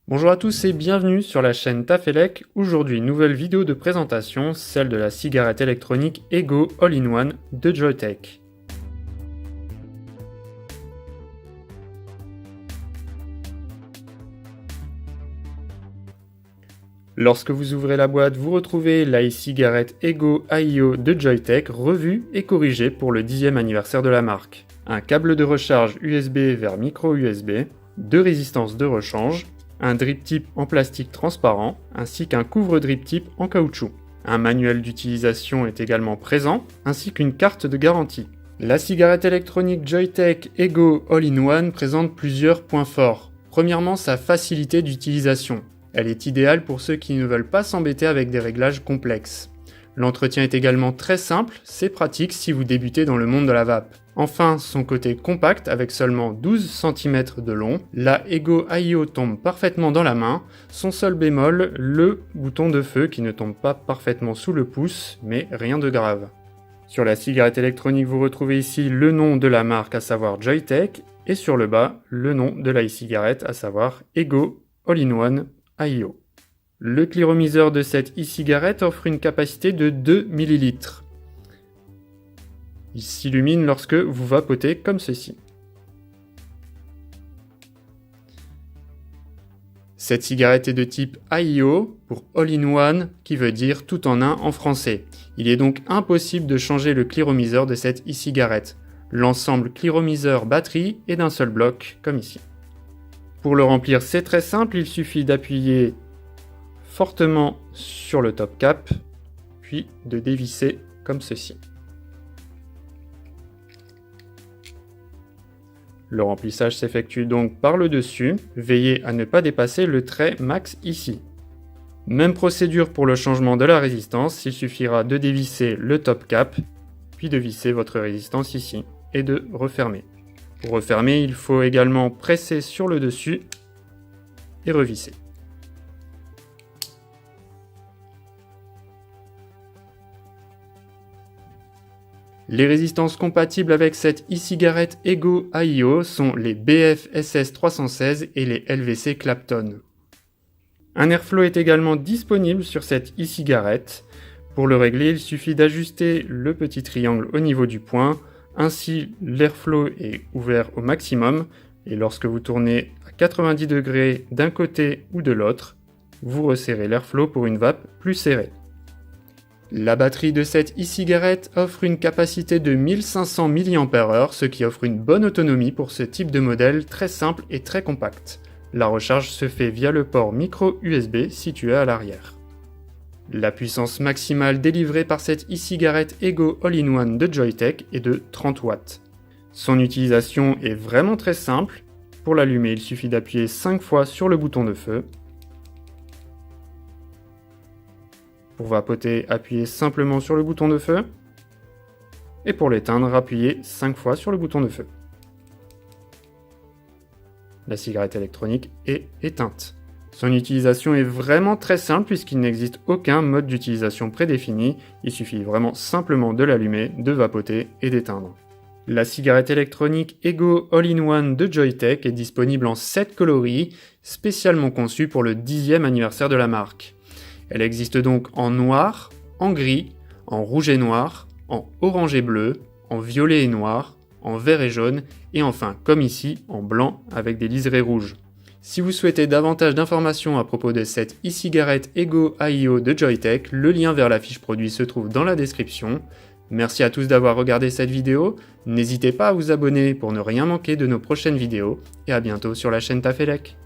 Bonjour à tous et bienvenue sur la chaîne Tafelec. Aujourd'hui, nouvelle vidéo de présentation, celle de la cigarette électronique Ego All-in-One de Joyetech. Lorsque vous ouvrez la boîte, vous retrouvez la e-cigarette Ego AIO de Joyetech revue et corrigée pour le 10e anniversaire de la marque. Un câble de recharge USB vers micro USB, deux résistances de rechange, un drip tip en plastique transparent, ainsi qu'un couvre drip tip en caoutchouc. Un manuel d'utilisation est également présent, ainsi qu'une carte de garantie. La cigarette électronique Joyetech Ego All-in-One présente plusieurs points forts. Premièrement, sa facilité d'utilisation. Elle est idéale pour ceux qui ne veulent pas s'embêter avec des réglages complexes. L'entretien est également très simple, c'est pratique si vous débutez dans le monde de la vape. Enfin, son côté compact avec seulement 12 cm de long, la Ego AIO tombe parfaitement dans la main, son seul bémol, le bouton de feu qui ne tombe pas parfaitement sous le pouce, mais rien de grave. Sur la cigarette électronique, vous retrouvez ici le nom de la marque, à savoir Joyetech, et sur le bas, le nom de la e-cigarette, à savoir Ego All-in-One AIO. Le cliromiseur de cette e-cigarette offre une capacité de 2 ml. Il s'illumine lorsque vous vapotez comme ceci. Cette cigarette est de type AIO pour All-in-One qui veut dire tout en un en français. Il est donc impossible de changer le cliromiseur de cette e-cigarette. L'ensemble cliromiseur batterie est d'un seul bloc comme ici. Pour le remplir, c'est très simple, il suffit d'appuyer fortement sur le top cap, puis de dévisser comme ceci. Le remplissage s'effectue donc par le dessus, veillez à ne pas dépasser le trait max ici. Même procédure pour le changement de la résistance, il suffira de dévisser le top cap, puis de visser votre résistance ici, et de refermer. Pour refermer, il faut également presser sur le dessus et revisser. Les résistances compatibles avec cette e-cigarette Ego AIO sont les BF-SS 316 et les LVC Clapton. Un airflow est également disponible sur cette e-cigarette. Pour le régler, il suffit d'ajuster le petit triangle au niveau du point. Ainsi, l'airflow est ouvert au maximum et lorsque vous tournez à 90 degrés d'un côté ou de l'autre, vous resserrez l'airflow pour une vape plus serrée. La batterie de cette e-cigarette offre une capacité de 1500 mAh, ce qui offre une bonne autonomie pour ce type de modèle très simple et très compact. La recharge se fait via le port micro USB situé à l'arrière. La puissance maximale délivrée par cette e-cigarette Ego All-in-One de Joyetech est de 30 watts. Son utilisation est vraiment très simple. Pour l'allumer, il suffit d'appuyer 5 fois sur le bouton de feu. Pour vapoter, appuyez simplement sur le bouton de feu. Et pour l'éteindre, appuyez 5 fois sur le bouton de feu. La cigarette électronique est éteinte. Son utilisation est vraiment très simple puisqu'il n'existe aucun mode d'utilisation prédéfini. Il suffit vraiment simplement de l'allumer, de vapoter et d'éteindre. La cigarette électronique Ego All-in-One de Joyetech est disponible en 7 coloris, spécialement conçue pour le 10e anniversaire de la marque. Elle existe donc en noir, en gris, en rouge et noir, en orange et bleu, en violet et noir, en vert et jaune, et enfin, comme ici, en blanc avec des liserés rouges. Si vous souhaitez davantage d'informations à propos de cette e-cigarette Ego AIO de Joyetech, le lien vers la fiche produit se trouve dans la description. Merci à tous d'avoir regardé cette vidéo, n'hésitez pas à vous abonner pour ne rien manquer de nos prochaines vidéos, et à bientôt sur la chaîne Tafelec.